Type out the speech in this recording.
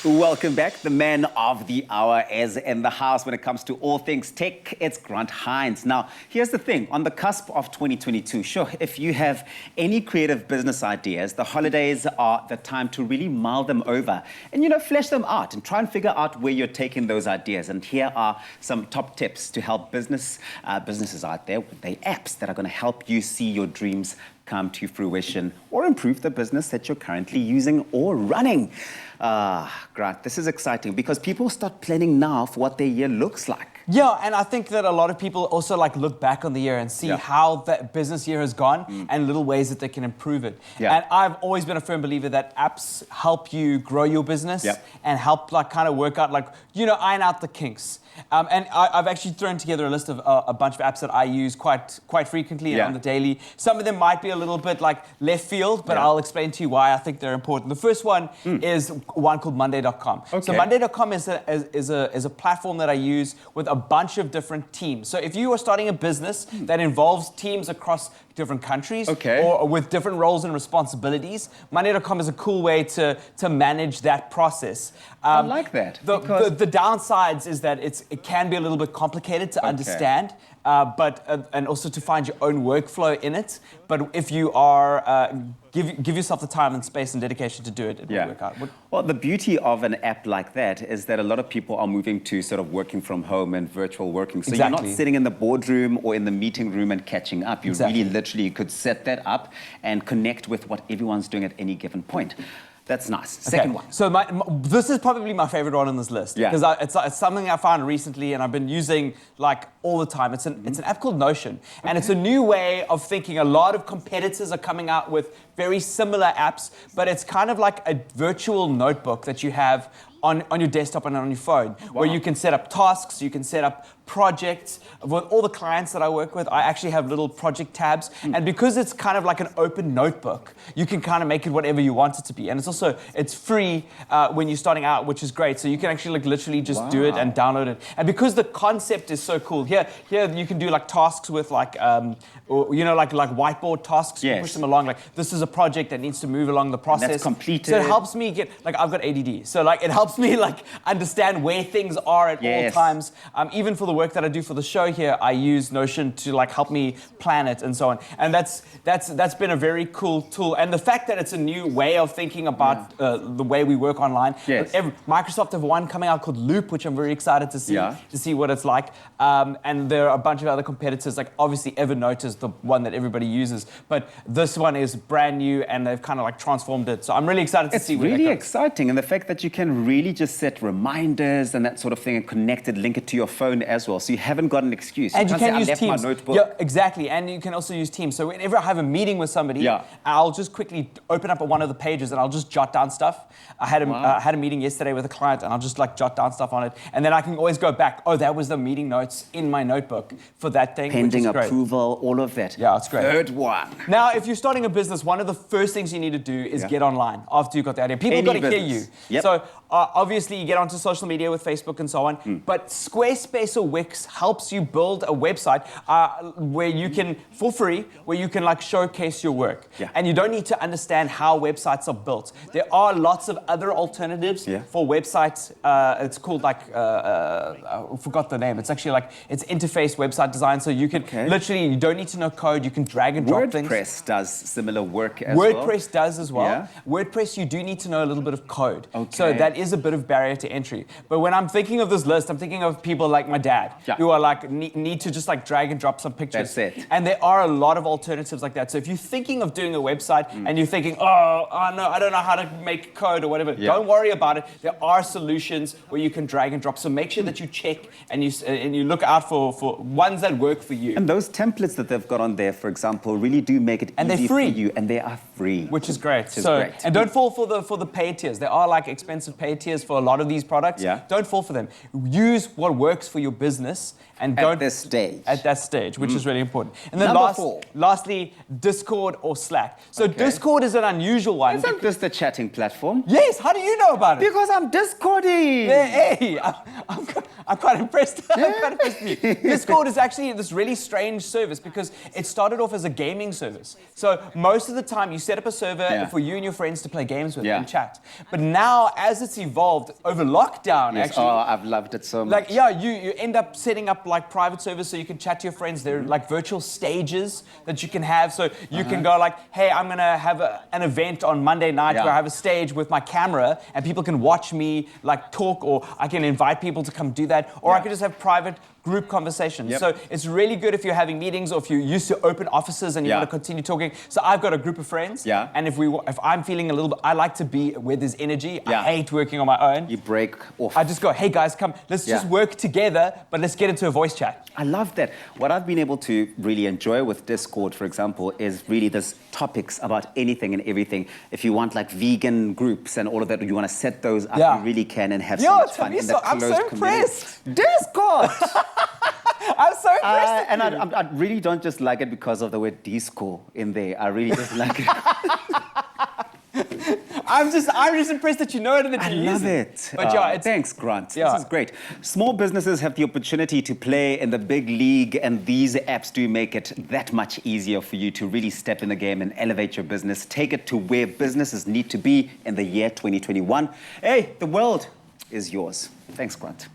Welcome back. The man of the hour is in the house when it comes to all things tech. It's Grant Hines. Now, here's the thing. On the cusp of 2022, sure, if you have any creative business ideas, the holidays are the time to really mull them over and, flesh them out and try and figure out where you're taking those ideas. And here are some top tips to help businesses out there with the apps that are going to help you see your dreams come to fruition or improve the business that you're currently using or running. Grant, this is exciting because people start planning now for what their year looks like. Yeah, and I think that a lot of people also look back on the year and see how that business year has gone and little ways that they can improve it. And I've always been a firm believer that apps help you grow your business and help kind of work out iron out the kinks. And I've actually thrown together a list of a bunch of apps that I use quite frequently and on the daily. Some of them might be a little bit left field, but I'll explain to you why I think they're important. The first one is one called Monday.com. Okay. So Monday.com is a platform that I use with a bunch of different teams. So if you are starting a business that involves teams across different countries or with different roles and responsibilities, Monday.com is a cool way to manage that process. I like that. The downsides is that it can be a little bit complicated to understand, and also to find your own workflow in it. But if you are give yourself the time and space and dedication to do it, it will work out. Well, the beauty of an app like that is that a lot of people are moving to sort of working from home and virtual working. So you're not sitting in the boardroom or in the meeting room and catching up. You really literally could set that up and connect with what everyone's doing at any given point. That's nice. Second one. So this is probably my favorite one on this list because it's something I found recently and I've been using all the time. It's an app called Notion, and it's a new way of thinking. A lot of competitors are coming out with very similar apps, but it's kind of like a virtual notebook that you have on your desktop and on your phone, where you can set up tasks, you can set up projects. With all the clients that I work with, I actually have little project tabs, and because it's kind of like an open notebook, you can kind of make it whatever you want it to be. And it's free when you're starting out, which is great. So you can actually literally just do it and download it. And because the concept is so cool, here you can do tasks with whiteboard tasks. You push them along. This is a project that needs to move along the process. That's completed. So it helps me get I've got ADD, so it helps me understand where things are at all times. Even for the work that I do for the show here, I use Notion to help me plan it and so on. And that's been a very cool tool. And the fact that it's a new way of thinking about the way we work online. Microsoft have one coming out called Loop, which I'm very excited to see what it's like. And there are a bunch of other competitors, obviously Evernote is the one that everybody uses, but this one is brand new and they've kind of transformed it. So I'm really excited to see where It's that really goes. exciting, and the fact that you can really just set reminders and that sort of thing and connect it, link it to your phone as well. So you haven't got an excuse. And you can use left Teams. My notebook. Yeah, exactly. And you can also use Teams. So whenever I have a meeting with somebody, I'll just quickly open up one of the pages and I'll just jot down stuff. I had a meeting yesterday with a client and I'll just jot down stuff on it. And then I can always go back. Oh, that was the meeting notes in my notebook for that thing. Pending which is approval, all of that. Yeah, it's great. Third one. Now, if you're starting a business, one of the first things you need to do is get online after you've got the idea. People got to hear you. So obviously, you get onto social media with Facebook and so on. But Squarespace or Wix helps you build a website where you can, for free, where you can showcase your work. And you don't need to understand how websites are built. There are lots of other alternatives for websites. It's called I forgot the name. It's actually it's interface website design. So you can literally, you don't need to know code. You can drag and drop things. WordPress does similar work as well. WordPress does as well. WordPress, you do need to know a little bit of code. So that is a bit of barrier to entry. But when I'm thinking of this list, I'm thinking of people like my dad, who are need to just drag and drop some pictures. That's it. And there are a lot of alternatives like that. So if you're thinking of doing a website and you're thinking, oh no, I don't know how to make code or whatever, don't worry about it. There are solutions where you can drag and drop. So make sure that you check and you look out for ones that work for you. And those templates that they've got on there, for example, really do make it easy for you, and they are free, which is great. And don't fall for the paid tiers. There are expensive paid tiers for a lot of these products. Don't fall for them. Use what works for your business and don't at that stage, which is really important. And then lastly, Discord or Slack. So Discord is an unusual one. Isn't this the chatting platform? Yes. How do you know about it? Because I'm Discording. Hey, I'm quite impressed. I'm quite impressed with you. Discord is actually this really strange service because it started off as a gaming service. So most of the time you set up a server for you and your friends to play games with and chat. But now, as it's evolved over lockdown, actually, I've loved it so much. Like, yeah, you end up setting up like private servers so you can chat to your friends. There are like virtual stages that you can have. So you can go like, hey, I'm gonna have an event on Monday night where I have a stage with my camera and people can watch me like talk, or I can invite people to come do that, or I can just have private group conversations. So it's really good if you're having meetings or if you're used to open offices and you want to continue talking. So I've got a group of friends, and if I'm feeling a little bit, I like to be where there's energy. I hate working on my own. You break off. I just go, hey guys, come, let's just work together, but let's get into a voice chat. I love that. What I've been able to really enjoy with Discord, for example, is really this topics about anything and everything. If you want like vegan groups and all of that, you want to set those up, you really can and have so much fun in that I'm closed so impressed. community. Discord! I'm so impressed. And I really don't just like it because of the word disco in there. I really just like it. I'm just impressed that you know it and that you use it. But thanks, Grant. This is great. Small businesses have the opportunity to play in the big league, and these apps do make it that much easier for you to really step in the game and elevate your business, take it to where businesses need to be in the year 2021. Hey, the world is yours. Thanks, Grant.